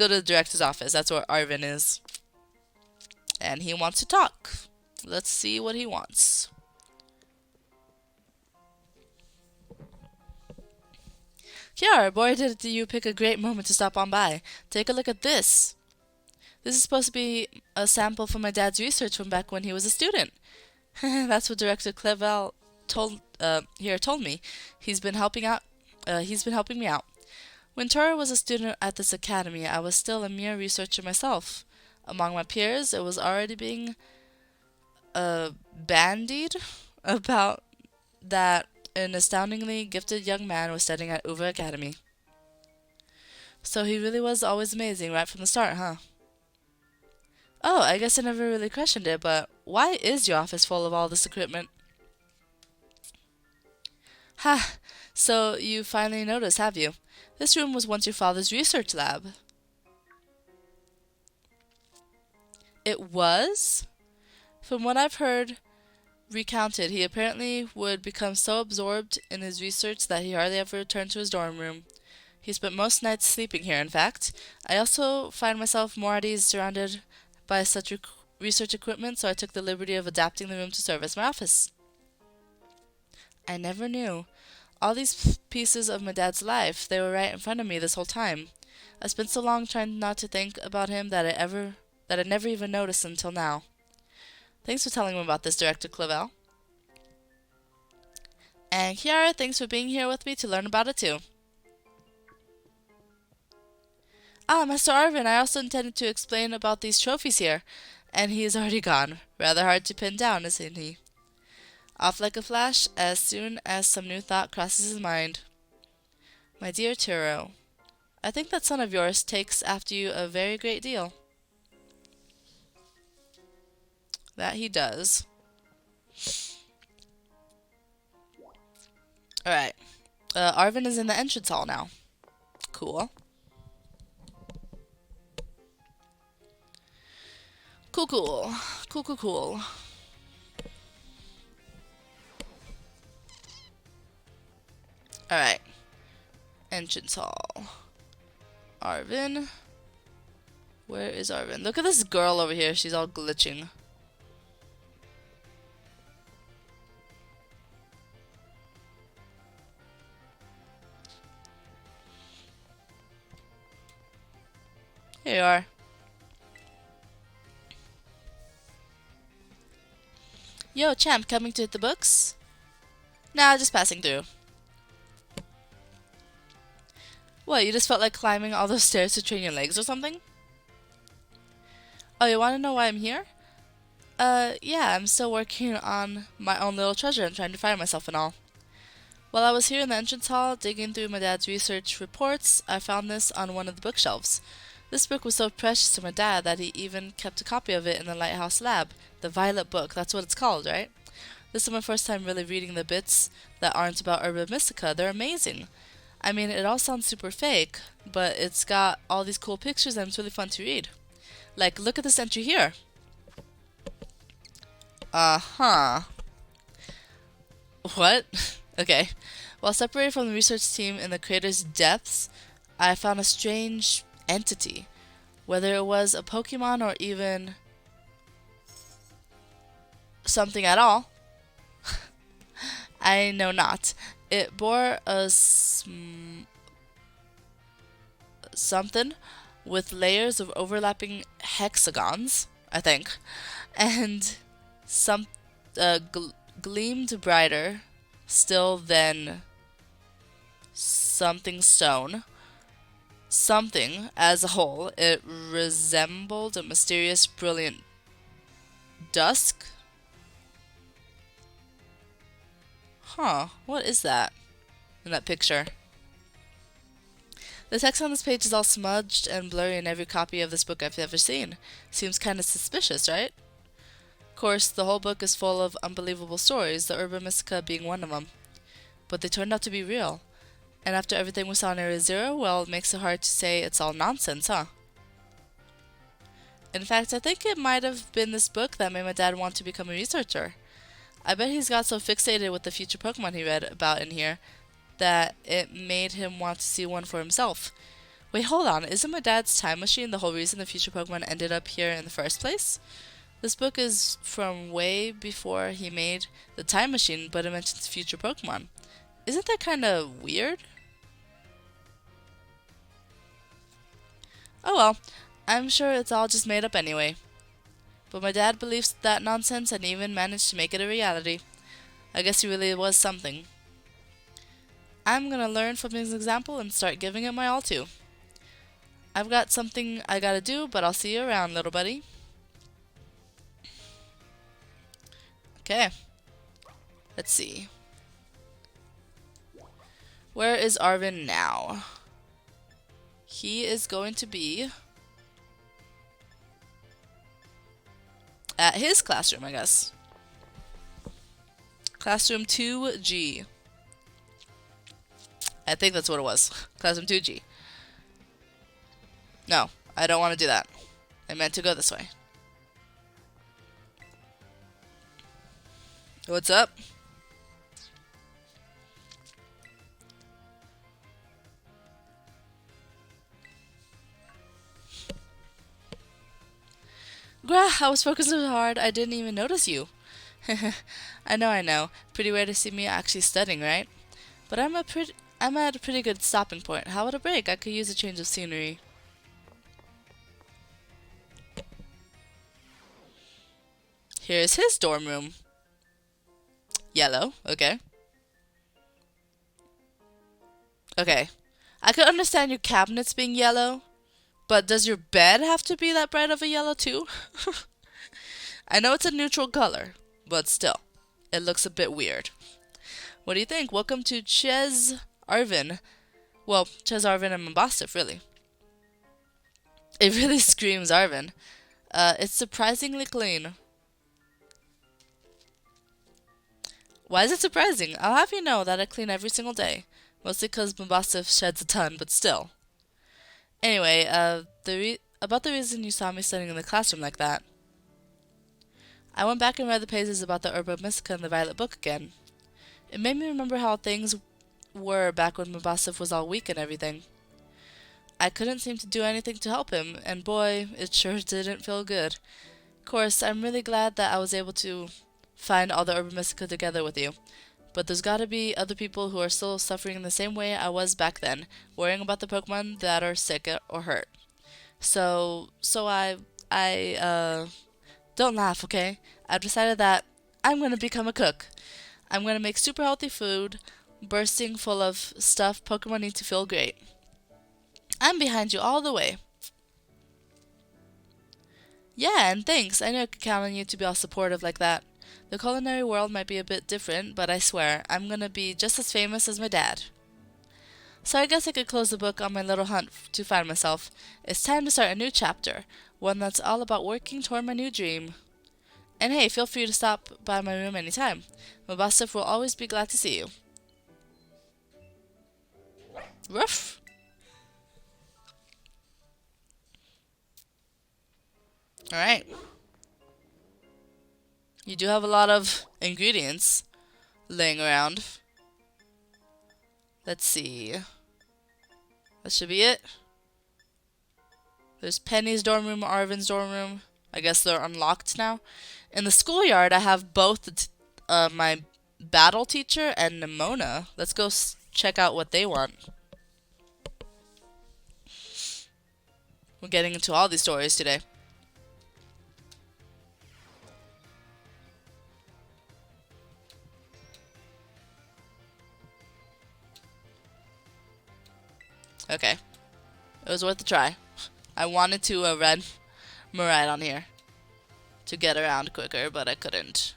go to the director's office. That's where Arvin is. And he wants to talk. Let's see what he wants. Kiara, boy, did you pick a great moment to stop on by. Take a look at this. This is supposed to be a sample from my dad's research from back when he was a student. That's what Director Clevel told me. He's been helping me out. When Tora was a student at this academy, I was still a mere researcher myself. Among my peers, it was already being bandied about that an astoundingly gifted young man was studying at Uva Academy. So he really was always amazing right from the start, huh? Oh, I guess I never really questioned it, but why is your office full of all this equipment? Ha! So you finally noticed, have you? This room was once your father's research lab. It was? From what I've heard recounted, he apparently would become so absorbed in his research that he hardly ever returned to his dorm room. He spent most nights sleeping here, in fact. I also find myself more at ease surrounded by such research equipment, so I took the liberty of adapting the room to serve as my office. I never knew. All these pieces of my dad's life, they were right in front of me this whole time. I spent so long trying not to think about him that I never even noticed until now. Thanks for telling me about this, Director Clevel. And Kiara, thanks for being here with me to learn about it too. Ah, Master Arvin, I also intended to explain about these trophies here, and he is already gone. Rather hard to pin down, isn't he? Off like a flash, as soon as some new thought crosses his mind. My dear Turo, I think that son of yours takes after you a very great deal. That he does. Alright. Arvin is in the entrance hall now. Cool. Cool. Alright. Entrance hall. Arvin. Where is Arvin? Look at this girl over here. She's all glitching. Here you are. Yo, champ, coming to hit the books? Nah, just passing through. What, you just felt like climbing all those stairs to train your legs or something? Oh, you want to know why I'm here? Yeah, I'm still working on my own little treasure and trying to find myself and all. While I was here in the entrance hall, digging through my dad's research reports, I found this on one of the bookshelves. This book was so precious to my dad that he even kept a copy of it in the lighthouse lab. The Violet book, that's what it's called, right? This is my first time really reading the bits that aren't about Urban Mystica. They're amazing. I mean, it all sounds super fake, but it's got all these cool pictures and it's really fun to read. Like, look at this entry here. Uh-huh. What? Okay. While separated from the research team in the crater's depths, I found a strange entity. Whether it was a Pokemon or even something at all, I know not. It bore a something with layers of overlapping hexagons, I think, and some gleamed brighter still than something stone. Something, as a whole, it resembled a mysterious, brilliant dusk. Huh, what is that in that picture? The text on this page is all smudged and blurry in every copy of this book I've ever seen. Seems kinda suspicious, right? Of course, the whole book is full of unbelievable stories, the Urban Mystica being one of them. But they turned out to be real. And after everything we saw in Area Zero, well, it makes it hard to say it's all nonsense, huh? In fact, I think it might have been this book that made my dad want to become a researcher. I bet he's got so fixated with the future Pokemon he read about in here that it made him want to see one for himself. Wait, hold on. Isn't my dad's time machine the whole reason the future Pokemon ended up here in the first place? This book is from way before he made the time machine, but it mentions future Pokemon. Isn't that kind of weird? Oh well, I'm sure it's all just made up anyway. But my dad believes that nonsense and even managed to make it a reality. I guess he really was something. I'm gonna learn from his example and start giving it my all too. I've got something I gotta do, but I'll see you around, little buddy. Okay. Let's see. Where is Arvin now? He is going to be at his classroom, I guess. Classroom 2G. I think that's what it was. Classroom 2G. No, I don't want to do that. I meant to go this way. What's up? Grah, I was focused so hard I didn't even notice you. I know. Pretty weird to see me actually studying, right? But I'm at a pretty good stopping point. How about a break? I could use a change of scenery. Here's his dorm room. Yellow, okay. Okay. I could understand your cabinets being yellow, but does your bed have to be that bright of a yellow too? I know it's a neutral color, but still, it looks a bit weird. What do you think? Welcome to Ches Arvin. Well, Ches Arvin and Mabostif, really. It really screams Arvin. It's surprisingly clean. Why is it surprising? I'll have you know that I clean every single day. Mostly because Mabostif sheds a ton, but still. Anyway, about the reason you saw me studying in the classroom like that. I went back and read the pages about the Herba Mystica in the Violet book again. It made me remember how things were back when Mabostif was all weak and everything. I couldn't seem to do anything to help him, and boy, it sure didn't feel good. Of course, I'm really glad that I was able to find all the Herba Mystica together with you. But there's gotta be other people who are still suffering in the same way I was back then, worrying about the Pokemon that are sick or hurt. So I don't laugh, okay? I've decided that I'm gonna become a cook. I'm gonna make super healthy food, bursting full of stuff Pokemon need to feel great. I'm behind you all the way. Yeah, and thanks. I know I could count on you to be all supportive like that. The culinary world might be a bit different, but I swear, I'm gonna be just as famous as my dad. So I guess I could close the book on my little hunt to find myself. It's time to start a new chapter, one that's all about working toward my new dream. And hey, feel free to stop by my room anytime. Mabostif will always be glad to see you. Ruff! Alright. You do have a lot of ingredients laying around. Let's see. That should be it. There's Penny's dorm room, Arvin's dorm room. I guess they're unlocked now. In the schoolyard, I have both my battle teacher and Nimona. Let's go check out what they want. We're getting into all these stories today. Okay. It was worth a try. I wanted to run Miraidon here to get around quicker, but I couldn't.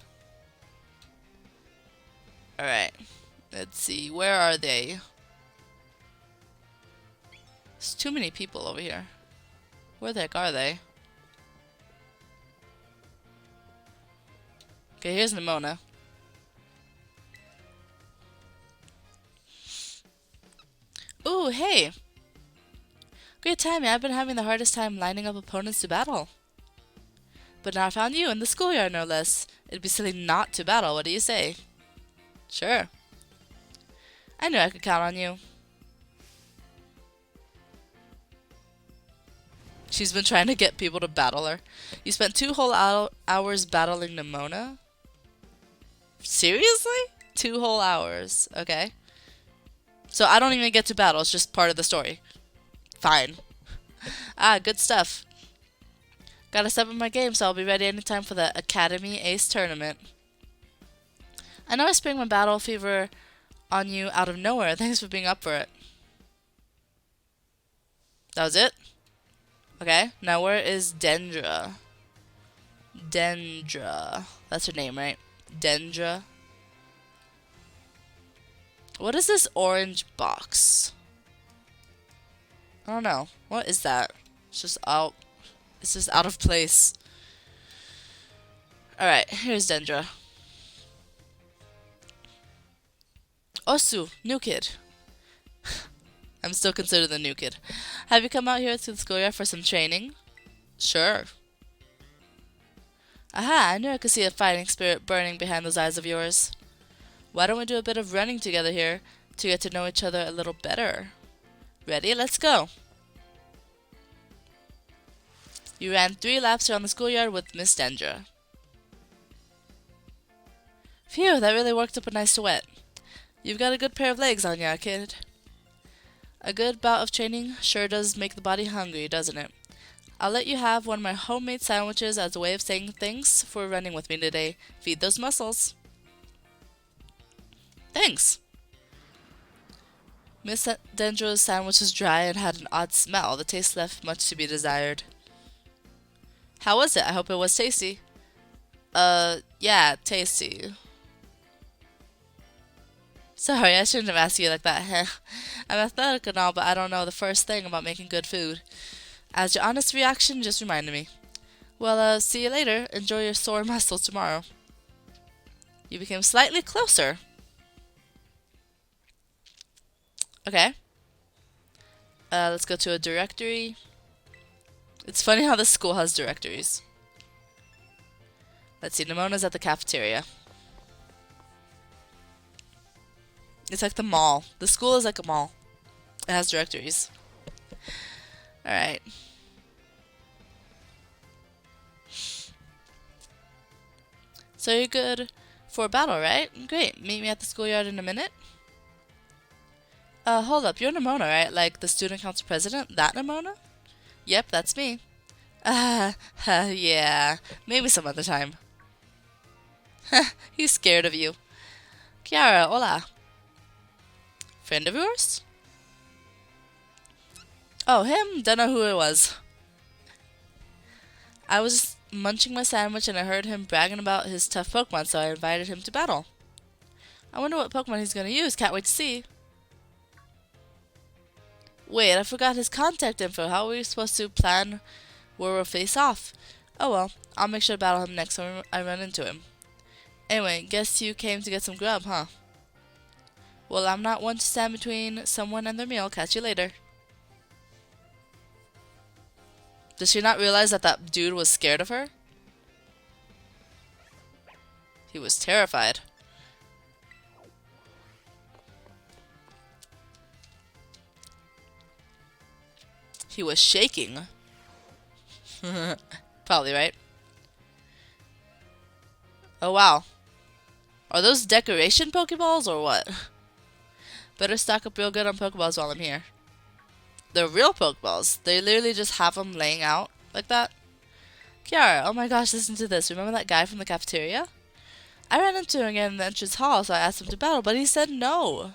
Alright. Let's see. Where are they? There's too many people over here. Where the heck are they? Okay, here's Nimona. Ooh, hey! Great timing. I've been having the hardest time lining up opponents to battle. But now I found you in the schoolyard, no less. It'd be silly not to battle. What do you say? Sure. I knew I could count on you. She's been trying to get people to battle her. You spent 2 whole hours battling Nemona? Seriously? 2 whole hours. Okay. So I don't even get to battle. It's just part of the story. Fine. Ah, good stuff. Gotta step up my game, so I'll be ready anytime for the Academy Ace Tournament. I know I sprang my battle fever on you out of nowhere. Thanks for being up for it. That was it? Okay, now where is Dendra? Dendra. That's her name, right? Dendra. What is this orange box? I don't know. What is that? It's just out. It's just out of place. Alright, here's Dendra. Osu, new kid. I'm still considered the new kid. Have you come out here to the schoolyard for some training? Sure. Aha, I knew I could see a fighting spirit burning behind those eyes of yours. Why don't we do a bit of running together here to get to know each other a little better? Ready? Let's go. You ran 3 laps around the schoolyard with Miss Dendra. Phew, that really worked up a nice sweat. You've got a good pair of legs on ya, kid. A good bout of training sure does make the body hungry, doesn't it? I'll let you have one of my homemade sandwiches as a way of saying thanks for running with me today. Feed those muscles. Thanks. Miss Dendra's sandwich was dry and had an odd smell. The taste left much to be desired. How was it? I hope it was tasty. Yeah, tasty. Sorry, I shouldn't have asked you like that. I'm athletic and all, but I don't know the first thing about making good food. As your honest reaction just reminded me. Well, see you later. Enjoy your sore muscles tomorrow. You became slightly closer. Okay. Let's go to a directory. It's funny how this school has directories. Let's see, Nemona's at the cafeteria. It's like the mall. The school is like a mall. It has directories. Alright. So you're good for a battle, right? Great. Meet me at the schoolyard in a minute. Hold up. You're Nemona, right? Like the student council president? That Nemona? Yep, that's me. Yeah. Maybe some other time. He's scared of you. Kiara, hola. Friend of yours? Oh, him? Don't know who it was. I was just munching my sandwich and I heard him bragging about his tough Pokemon, so I invited him to battle. I wonder what Pokemon he's gonna use. Can't wait to see. Wait, I forgot his contact info. How are we supposed to plan where we'll face off? Oh well, I'll make sure to battle him next time I run into him. Anyway, guess you came to get some grub, huh? Well, I'm not one to stand between someone and their meal. Catch you later. Does she not realize that that dude was scared of her? He was terrified. He was shaking. Probably, right? Oh, wow. Are those decoration Pokeballs or what? Better stock up real good on Pokeballs while I'm here. They're real Pokeballs. They literally just have them laying out like that. Kiara, oh my gosh, listen to this. Remember that guy from the cafeteria? I ran into him again in the entrance hall, so I asked him to battle, but he said no.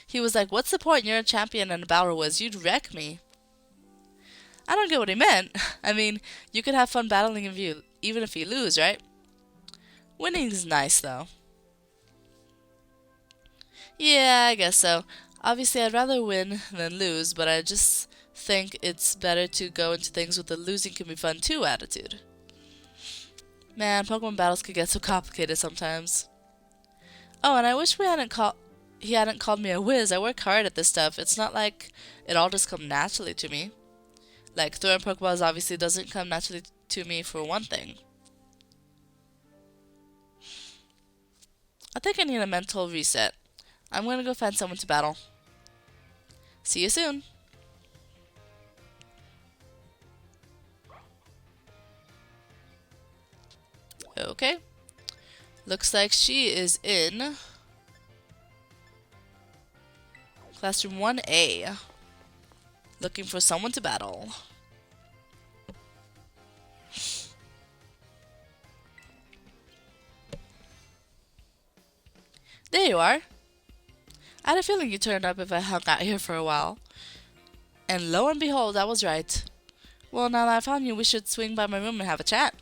He was like, what's the point? You're a champion and a battle was. You'd wreck me. I don't get what he meant. I mean, you could have fun battling even if you lose, right? Winning's nice, though. Yeah, I guess so. Obviously, I'd rather win than lose, but I just think it's better to go into things with a losing can be fun too attitude. Man, Pokemon battles could get so complicated sometimes. Oh, and I wish he hadn't called me a whiz. I work hard at this stuff. It's not like it all just comes naturally to me. Like, throwing Pokeballs obviously doesn't come naturally to me for one thing. I think I need a mental reset. I'm gonna go find someone to battle. See you soon. okay? Looks like she is in Classroom 1A, looking for someone to battle. There you are. I had a feeling you turned up if I hung out here for a while. And lo and behold, I was right. Well, now that I found you, we should swing by my room and have a chat.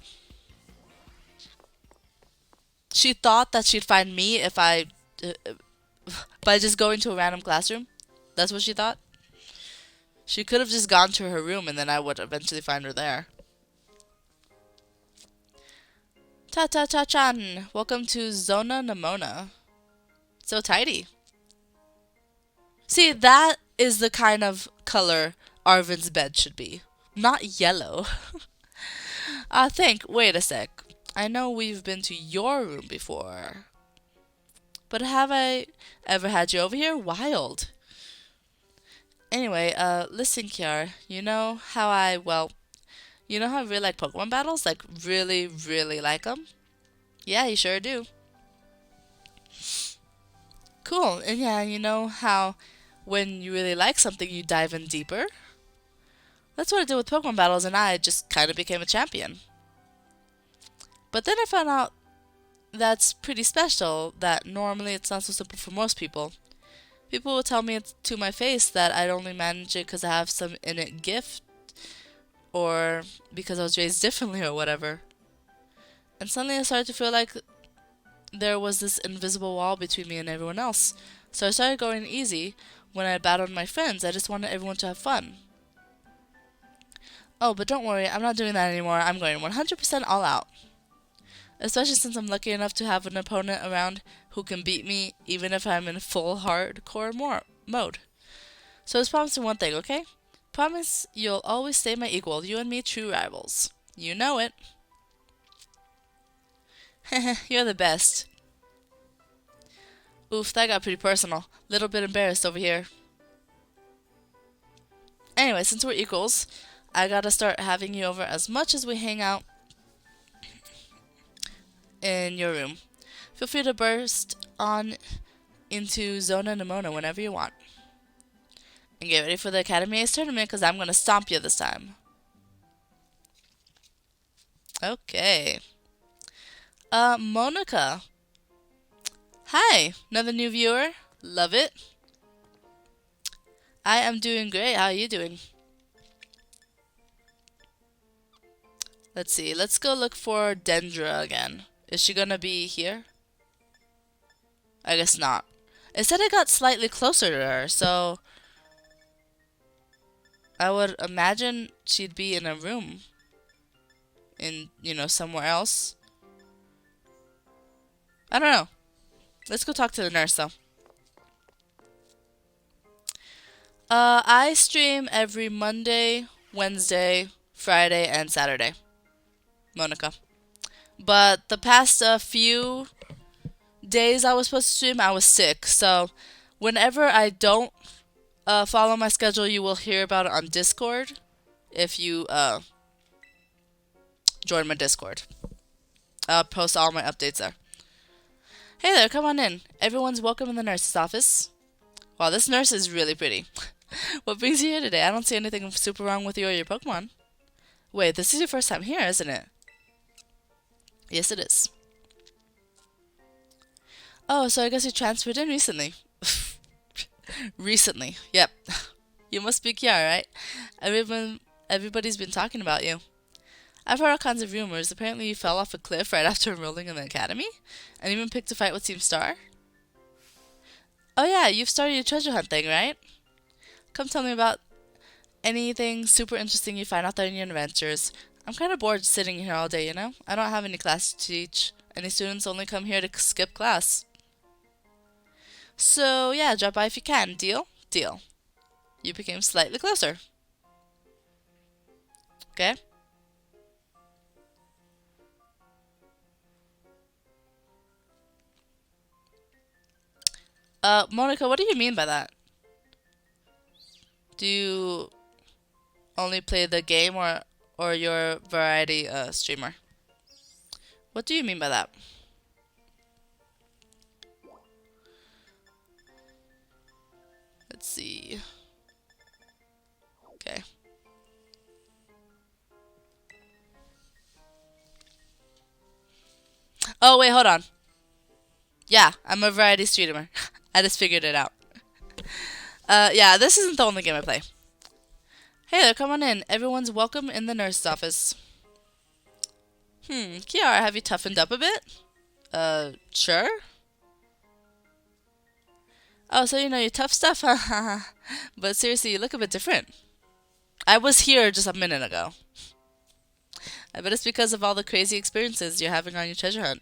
She thought that she'd find me if by just going to a random classroom. That's what she thought. She could have just gone to her room and then I would eventually find her there. Ta-ta-ta-chan! Welcome to Zona Namona. So tidy. See, that is the kind of color Arvin's bed should be. Not yellow. Wait a sec. I know we've been to your room before. But have I ever had you over here? Wild. Anyway, listen, Kiara. You know how I really like Pokemon battles? Like, really, really like them? Yeah, you sure do. Cool. And yeah, you know how when you really like something, you dive in deeper? That's what I did with Pokemon battles, and I just kind of became a champion. But then I found out that's pretty special, that normally it's not so simple for most people. People will tell me to my face that I'd only manage it because I have some innate gift, or because I was raised differently or whatever. And suddenly I started to feel like there was this invisible wall between me and everyone else. So I started going easy when I battled my friends. I just wanted everyone to have fun. Oh, but don't worry, I'm not doing that anymore. I'm going 100% all out. Especially since I'm lucky enough to have an opponent around who can beat me even if I'm in full hardcore mode. So let's promise me one thing, okay? Promise you'll always stay my equal. You and me, true rivals. You know it. You're the best. Oof, that got pretty personal. Little bit embarrassed over here. Anyway, since we're equals, I gotta start having you over as much as we hang out in your room. Feel free to burst on into Zona Namona whenever you want. And get ready for the Academy Ace tournament because I'm gonna stomp you this time. Okay. Monica. Hi, another new viewer. Love it. I am doing great. How are you doing? Let's see. Let's go look for Dendra again. Is she gonna be here? I guess not. It said I got slightly closer to her, so I would imagine she'd be in a room. Somewhere else. I don't know. Let's go talk to the nurse, though. I stream every Monday, Wednesday, Friday, and Saturday. Monica. But the past few days I was supposed to stream, I was sick. So whenever I don't follow my schedule, you will hear about it on Discord if you join my Discord. I'll post all my updates there. Hey there, come on in. Everyone's welcome in the nurse's office. Wow, this nurse is really pretty. What brings you here today? I don't see anything super wrong with you or your Pokemon. Wait, this is your first time here, isn't it? Yes, it is. Oh, so I guess you transferred in recently. Recently, yep. You must be Kiara, right? Everybody's been talking about you. I've heard all kinds of rumors. Apparently you fell off a cliff right after enrolling in the academy, and even picked a fight with Team Star. Oh yeah, you've started your treasure hunt thing, right? Come tell me about anything super interesting you find out there in your adventures. I'm kind of bored sitting here all day, you know? I don't have any class to teach. Any students only come here to skip class. So yeah, drop by if you can. Deal? Deal. You became slightly closer. Okay? Monica, what do you mean by that? Do you only play the game or you're a variety streamer? What do you mean by that? Let's see. Okay. Oh, wait, hold on. Yeah, I'm a variety streamer. I just figured it out. Yeah, this isn't the only game I play. Hey there, come on in. Everyone's welcome in the nurse's office. Kiara, have you toughened up a bit? Sure? Oh, so you know your tough stuff, huh? But seriously, you look a bit different. I was here just a minute ago. I bet it's because of all the crazy experiences you're having on your treasure hunt.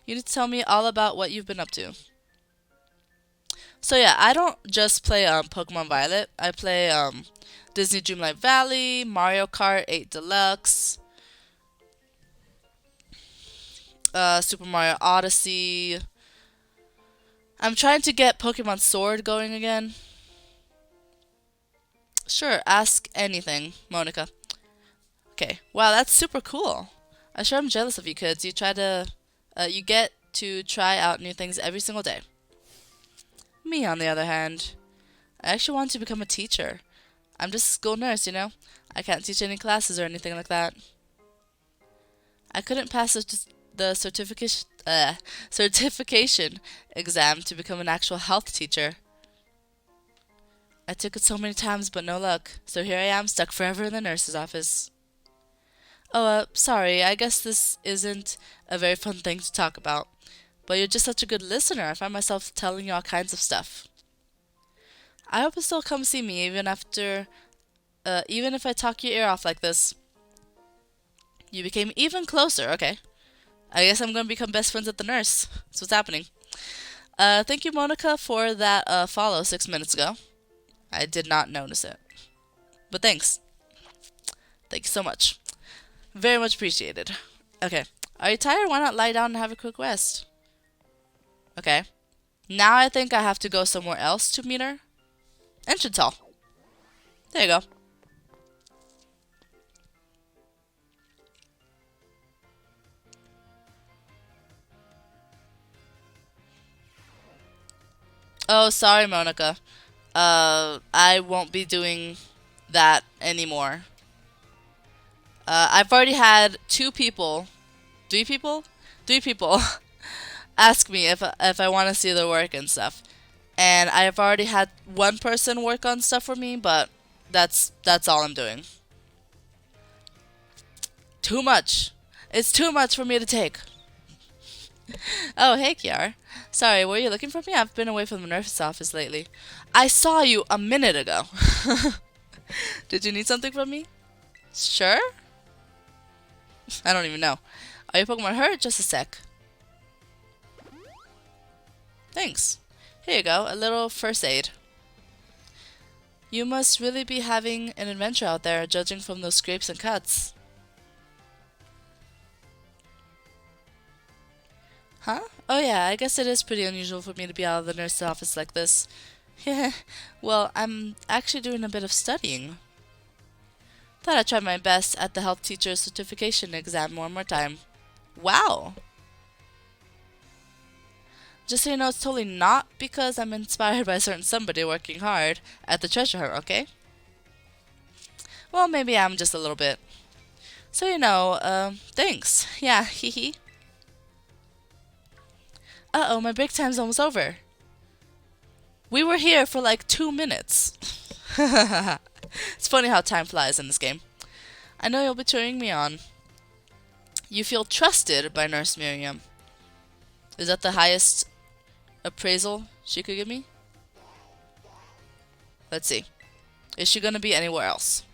You need to tell me all about what you've been up to. So yeah, I don't just play Pokemon Violet. I play Disney Dreamlight Valley, Mario Kart 8 Deluxe, Super Mario Odyssey. I'm trying to get Pokemon Sword going again. Sure, ask anything, Monica. Okay, wow, that's super cool. I sure am jealous of you kids. You get to try out new things every single day. Me, on the other hand, I actually want to become a teacher. I'm just a school nurse, you know? I can't teach any classes or anything like that. I couldn't pass the certification exam to become an actual health teacher. I took it so many times, but no luck. So here I am, stuck forever in the nurse's office. Oh, sorry, I guess this isn't a very fun thing to talk about. But you're just such a good listener, I find myself telling you all kinds of stuff. I hope you'll still come see me even if I talk your ear off like this. You became even closer, okay. I guess I'm gonna become best friends with the nurse. That's what's happening. Thank you, Monica, for that follow 6 minutes ago. I did not notice it. But thanks. Thank you so much. Very much appreciated. Okay. Are you tired? Why not lie down and have a quick rest? Okay. Now I think I have to go somewhere else to meet her. Entrance hall. There you go. Oh, sorry, Monica. I won't be doing that anymore. I've already had 3 people ask me if I want to see their work and stuff. And I've already had one person work on stuff for me, but that's all I'm doing. Too much. It's too much for me to take. Oh, hey, Kiara. Sorry, were you looking for me? I've been away from the nurse's office lately. I saw you a minute ago. Did you need something from me? Sure? I don't even know. Are your Pokemon hurt? Just a sec. Thanks. Here you go, a little first aid. You must really be having an adventure out there, judging from those scrapes and cuts. Huh? Oh yeah, I guess it is pretty unusual for me to be out of the nurse's office like this. Well, I'm actually doing a bit of studying. Thought I'd try my best at the health teacher certification exam one more time. Wow! Just so you know, it's totally not because I'm inspired by a certain somebody working hard at the treasure hunt, okay? Well, maybe I'm just a little bit. So you know, thanks. Yeah, hee. Uh-oh, my break time's almost over. We were here for like 2 minutes. It's funny how time flies in this game. I know you'll be cheering me on. You feel trusted by Nurse Miriam. Is that the highest appraisal she could give me? Let's see. Is she gonna be anywhere else?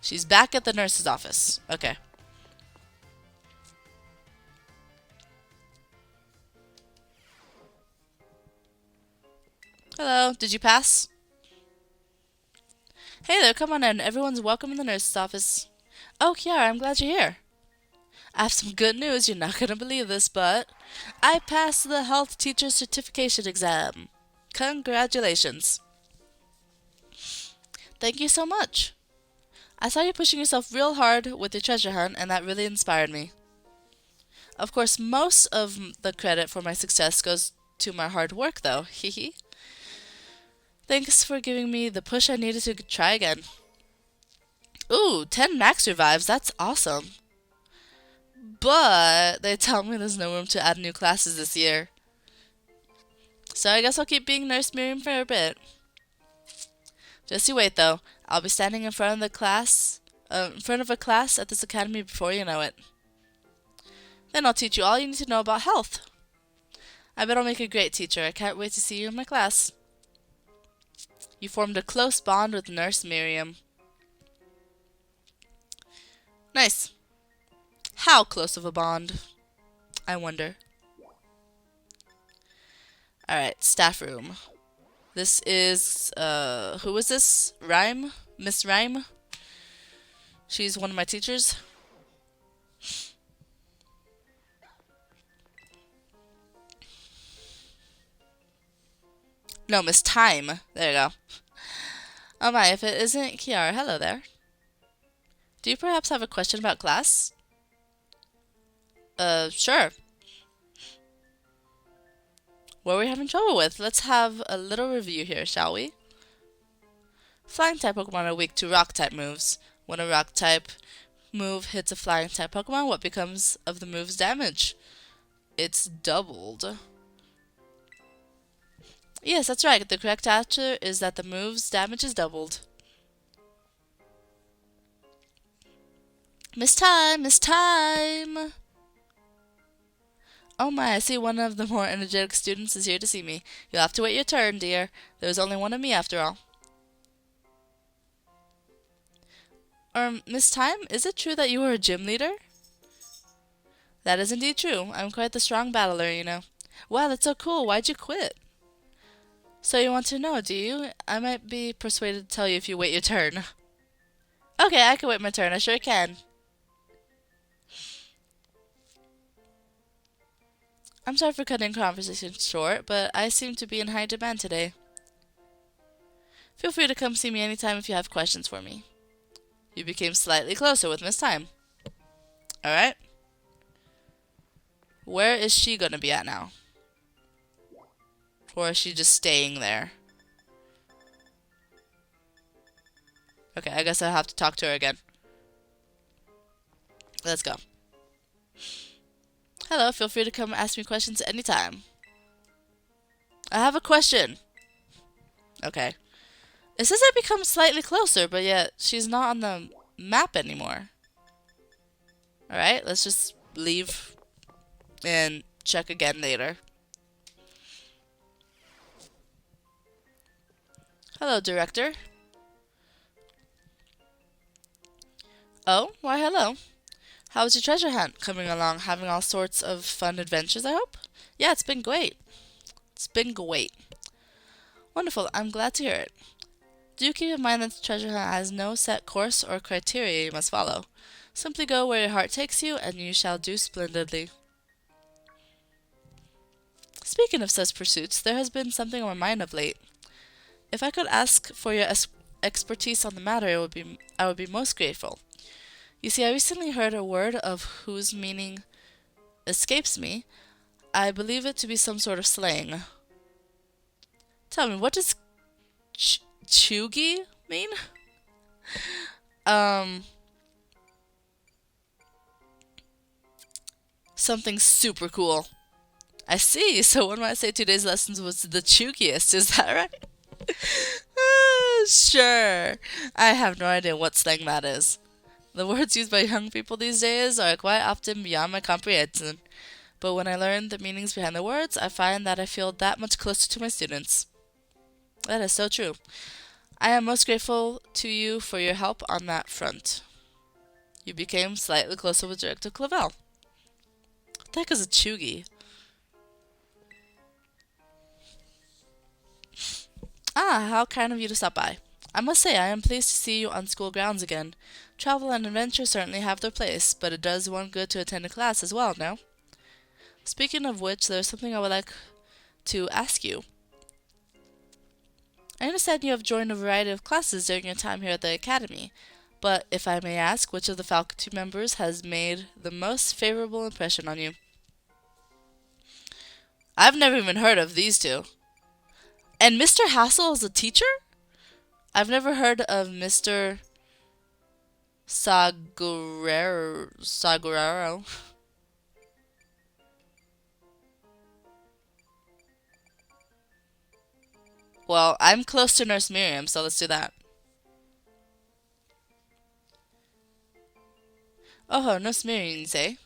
She's back at the nurse's office. Okay. Hello, did you pass? Hey there, come on in. Everyone's welcome in the nurse's office. Oh, Kiara, I'm glad you're here. I have some good news. You're not going to believe this, but I passed the health teacher certification exam. Congratulations. Thank you so much. I saw you pushing yourself real hard with your treasure hunt, and that really inspired me. Of course, most of the credit for my success goes to my hard work, though. Hehe. Thanks for giving me the push I needed to try again. Ooh, 10 max revives. That's awesome. But they tell me there's no room to add new classes this year. So I guess I'll keep being Nurse Miriam for a bit. Just you wait, though. I'll be standing in front of a class at this academy before you know it. Then I'll teach you all you need to know about health. I bet I'll make a great teacher. I can't wait to see you in my class. You formed a close bond with Nurse Miriam. Nice. How close of a bond? I wonder. Alright, staff room. This is, who is this? Rhyme? Miss Rhyme? She's one of my teachers. No, Miss Time. There you go. Oh my, if it isn't Kiara, hello there. Do you perhaps have a question about class? Sure. What are we having trouble with? Let's have a little review here, shall we? Flying type Pokemon are weak to rock type moves. When a rock type move hits a flying type Pokemon, what becomes of the move's damage? It's doubled. Yes, that's right. The correct answer is that the move's damage is doubled. Miss Time! Miss Time! Oh my, I see one of the more energetic students is here to see me. You'll have to wait your turn, dear. There's only one of me after all. Miss Time, is it true that you are a gym leader? That is indeed true. I'm quite the strong battler, you know. Wow, that's so cool. Why'd you quit? So you want to know, do you? I might be persuaded to tell you if you wait your turn. Okay, I can wait my turn. I sure can. I'm sorry for cutting conversation short, but I seem to be in high demand today. Feel free to come see me anytime if you have questions for me. You became slightly closer with Miss Time. Alright. Where is she gonna be at now? Or is she just staying there? Okay, I guess I'll have to talk to her again. Let's go. Hello, feel free to come ask me questions anytime. I have a question. Okay. It says I become slightly closer, but yet she's not on the map anymore. Alright, let's just leave and check again later. Hello, Director. Oh, why hello. How's your treasure hunt coming along? Having all sorts of fun adventures, I hope? Yeah, it's been great. It's been great. Wonderful, I'm glad to hear it. Do keep in mind that the treasure hunt has no set course or criteria you must follow. Simply go where your heart takes you, and you shall do splendidly. Speaking of such pursuits, there has been something on my mind of late. If I could ask for your expertise on the matter, I would be most grateful. You see, I recently heard a word of whose meaning escapes me. I believe it to be some sort of slang. Tell me, what does chuggy mean? Something super cool. I see. So one might say today's lessons was the chuggiest. Is that right? Sure. I have no idea what slang that is. The words used by young people these days are quite often beyond my comprehension. But when I learn the meanings behind the words, I find that I feel that much closer to my students. That is so true. I am most grateful to you for your help on that front. You became slightly closer with Director Clavel. What the heck is a chuggy? Ah, how kind of you to stop by. I must say, I am pleased to see you on school grounds again. Travel and adventure certainly have their place, but it does one good to attend a class as well, no? Speaking of which, there's something I would like to ask you. I understand you have joined a variety of classes during your time here at the Academy, but if I may ask, which of the faculty members has made the most favorable impression on you? I've never even heard of these two. And Mr. Hassel is a teacher? I've never heard of Mr. Sagurero. Well, I'm close to Nurse Miriam, so let's do that. Oh, Nurse Miriam, you say?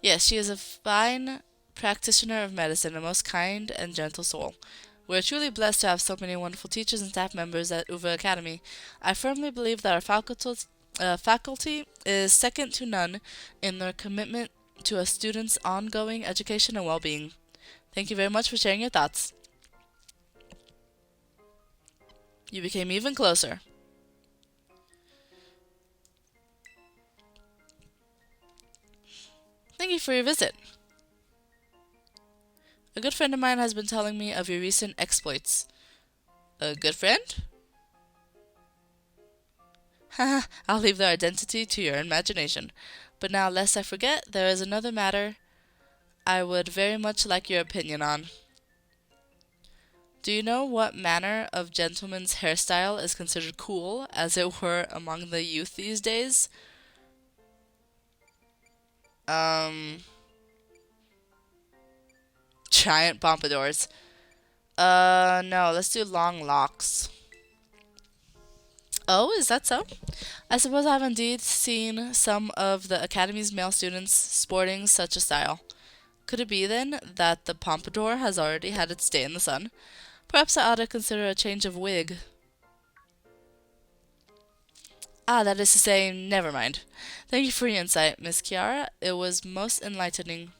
Yes, she is a fine practitioner of medicine, a most kind and gentle soul. We are truly blessed to have so many wonderful teachers and staff members at Uva Academy. I firmly believe that our faculty is second to none in their commitment to a student's ongoing education and well-being. Thank you very much for sharing your thoughts. You became even closer. Thank you for your visit. A good friend of mine has been telling me of your recent exploits. A good friend? Haha, I'll leave their identity to your imagination. But now, lest I forget, there is another matter I would very much like your opinion on. Do you know what manner of gentleman's hairstyle is considered cool, as it were, among the youth these days? Giant pompadours. No, let's do long locks. Oh, is that so? I suppose I have indeed seen some of the Academy's male students sporting such a style. Could it be, then, that the pompadour has already had its day in the sun? Perhaps I ought to consider a change of wig. Ah, that is to say, never mind. Thank you for your insight, Miss Kiara. It was most enlightening.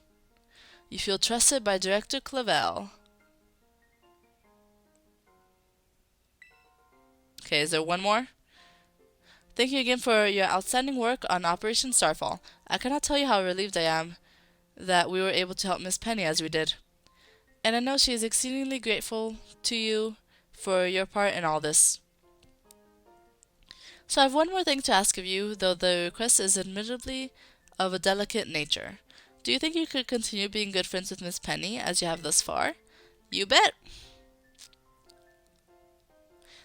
You feel trusted by Director Clavel. Okay, is there one more? Thank you again for your outstanding work on Operation Starfall. I cannot tell you how relieved I am that we were able to help Miss Penny as we did. And I know she is exceedingly grateful to you for your part in all this. So I have one more thing to ask of you, though the request is admittedly of a delicate nature. Do you think you could continue being good friends with Miss Penny as you have thus far? You bet!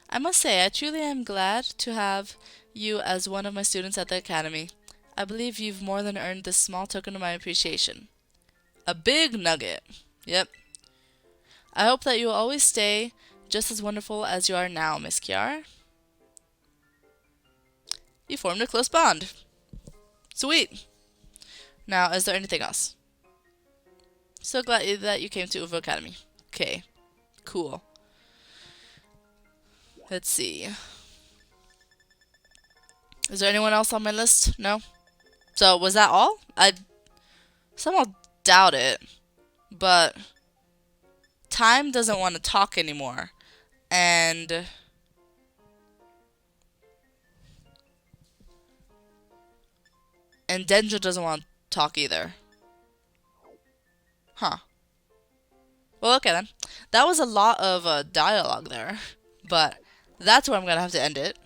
I must say, I truly am glad to have you as one of my students at the Academy. I believe you've more than earned this small token of my appreciation. A big nugget. Yep. I hope that you will always stay just as wonderful as you are now, Miss Kiara. You formed a close bond. Sweet. Now, is there anything else? So glad that you came to Uvo Academy. Okay. Cool. Let's see. Is there anyone else on my list? No? So, was that all? I somehow doubt it. But Time doesn't want to talk anymore. And Dendra doesn't want to talk either. Huh. Well, okay then. That was a lot of dialogue there. But that's where I'm going to have to end it.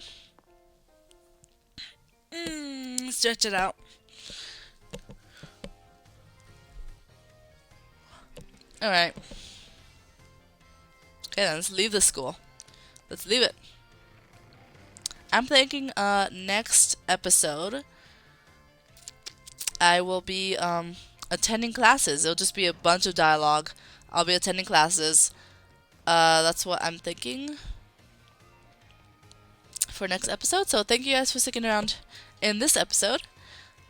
Stretch it out. Alright. Okay then, let's leave the school. Let's leave it. I'm thinking next episode I will be attending classes. It'll just be a bunch of dialogue. I'll be attending classes. That's what I'm thinking for next episode. So thank you guys for sticking around in this episode.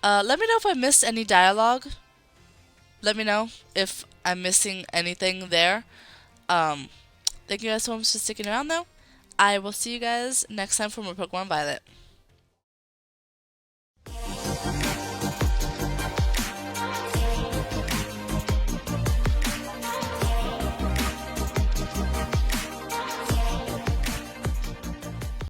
Let me know if I missed any dialogue. Let me know if I'm missing anything there. Thank you guys so much for sticking around though. I will see you guys next time for more Pokemon Violet.